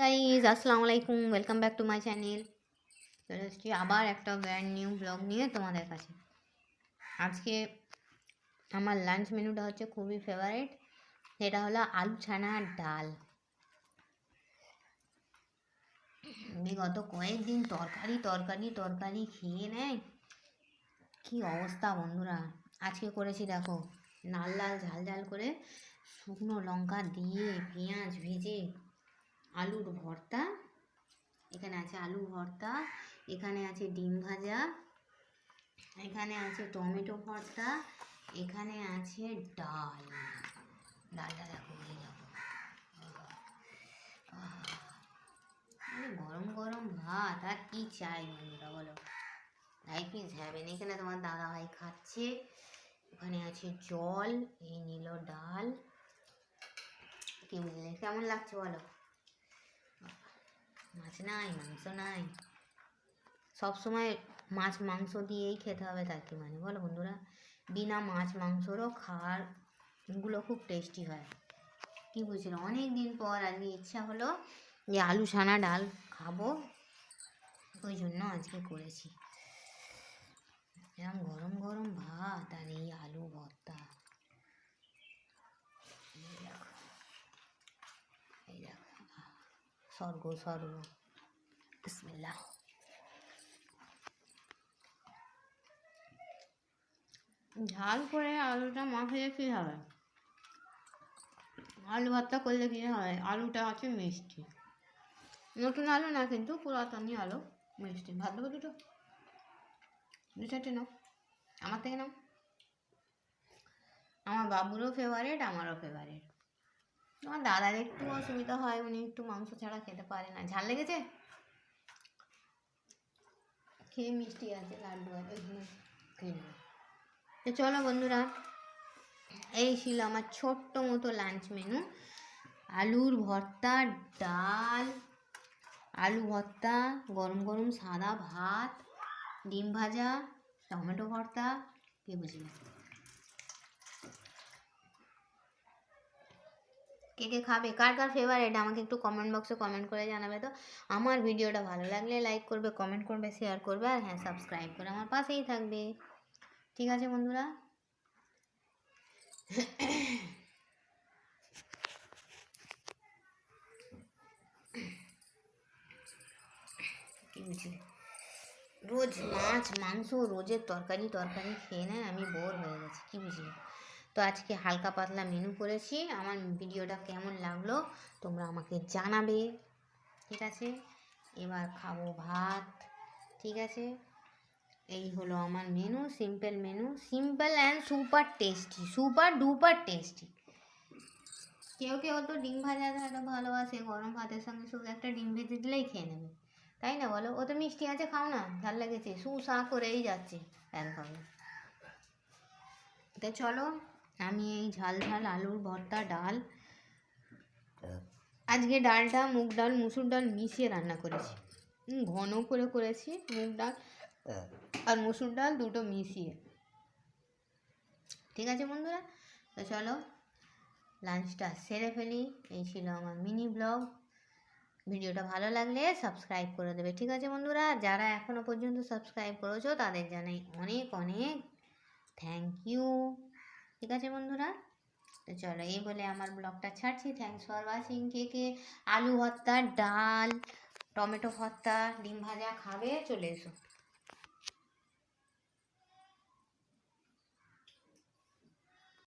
Guys আসসালামু আলাইকুম, welcome back to my channel. চলে এসেছি আবার একটা ব্র্যান্ড নিউ ব্লগ নিয়ে তোমাদের কাছে। আজকে আমার লাঞ্চ মেনুটা হচ্ছে খুবই ফেভারিট, সেটা হলো আলু ছানার ডাল। বিগত কয়েকদিন তরকারি তরকারি তরকারি খেয়ে নেয়, কী অবস্থা বন্ধুরা। আজকে করেছি দেখো, লাল লাল ঝাল ঝাল করে শুকনো লঙ্কা দিয়ে পেঁয়াজ ভেজে আলুর ভর্তা। এখানে আছে আলু ভর্তা, এখানে আছে ডিম ভাজা, এখানে আছে টমেটো ভর্তা, এখানে আছে ডাল। ডালটা দেখো, এই দেখো, গরম গরম ভাত আর কি চাই বন্ধুরা বলো। Life is haven. এখানে তোমার দাদা ভাই খাচ্ছে, ওখানে আছে জল, এই নিল ডাল। কি বুঝলে কেমন লাগছে বলো? মাছ নাই, মাংস নাই, সবসময় মাছ মাংস দিয়েই খেতে হবে তার কি মানে বলো বন্ধুরা? বিনা মাছ মাংসরও খাবারগুলো খুব টেস্টি হয়। কি বুঝলো, অনেক দিন পর আজকে ইচ্ছা হলো যে আলু ছানা ডাল খাবো, ওই জন্য আজকে করেছি। এরকম গরম গরম ভাত আর এই আলু ভর্তা। এই দেখো, স্বর্গ স্বর্গ। বিসমিল্লাহ। ঝাল করে আলুটা মাখিয়ে কী হবে? আলু ভর্তা করলে কী হয়, আলুটা আছে মিষ্টি, নতুন আলু না কিন্তু পুরাতনই আলু, মিষ্টি। ভাত দেবো দুটো, দু চারটে নাও, আমার থেকে নাও। আমার বাবুরও ফেভারিট, আমারও ফেভারিট। আমার দাদার একটু অসুবিধা হয়, উনি একটু মাংস ছাড়া খেতে পারে না। ঝাল লেগেছে, খেয়ে মিষ্টি আছে, লাড্ডু আছে, ওইখানে খেয়ে নেবে। তো চলো বন্ধুরা, এই ছিল আমার ছোট্ট মতো লাঞ্চ মেনু। আলুর ভর্তা, ডাল, আলু ভর্তা, গরম গরম সাদা ভাত, ডিম ভাজা, টমেটো ভর্তা। কে বুঝলে কে কে খাবে, কার কার ফেভারিট আমাকে একটু কমেন্ট বক্সে কমেন্ট করে জানাবে। তো আমার ভিডিওটা ভালো লাগলে লাইক করবে, কমেন্ট করবে, শেয়ার করবে, আর হ্যাঁ সাবস্ক্রাইব করে আমার পাশেই থাকবে। ঠিক আছে বন্ধুরা? কি বুঝলে, রোজ মাছ মাংস, রোজের তরকারি তরকারি খেয়ে নেয়, আমি বোর হয়ে গেছি। কি বুঝলে? তো আজকে হালকা পাতলা মেনু করেছি। আমার ভিডিওটা কেমন লাগলো তোমরা আমাকে জানাবে। ঠিক আছে, এবার খাবো ভাত। ঠিক আছে, এই হলো আমার menu, simple menu, simple and super tasty, super duper tasty. কেউ কেউ তো ডিম ভাজা ভালোবাসে, গরম ভাতের সঙ্গে শুধু একটা ডিম ভেজে দিলেই খেয়ে নেবে, তাই না বলো? ও তো মিষ্টি আছে, খাও না, ঝাল লেগেছে, সা করেই যাচ্ছে একভাবে। তো চলো, আমি এই ঝাল ঝাল আলুর ভর্তা, ডাল, আজকে ডালটা মুগ ডাল মুসুর ডাল মিশিয়ে রান্না করেছি, ঘন করে করেছি, মুগ ডাল আর মুসুর ডাল দুটো মিশিয়ে। ঠিক আছে বন্ধুরা, তো চলো লাঞ্চটা সেরে ফেলি। এই ছিল আমার মিনি ব্লগ। ভিডিওটা ভালো লাগলে সাবস্ক্রাইব করে দেবে। ঠিক আছে বন্ধুরা, যারা এখনও পর্যন্ত সাবস্ক্রাইব করেছো তাদের জানাই অনেক অনেক থ্যাংক ইউ। ঠিক আছে বন্ধুরা, তো চলো এই বলে আমার ব্লগটা ছাড়ছি। Thanks for watching. কে কে আলু ভর্তা, ডাল, টমেটো ভর্তা, ডিম ভাজা খাবে চলে এসো।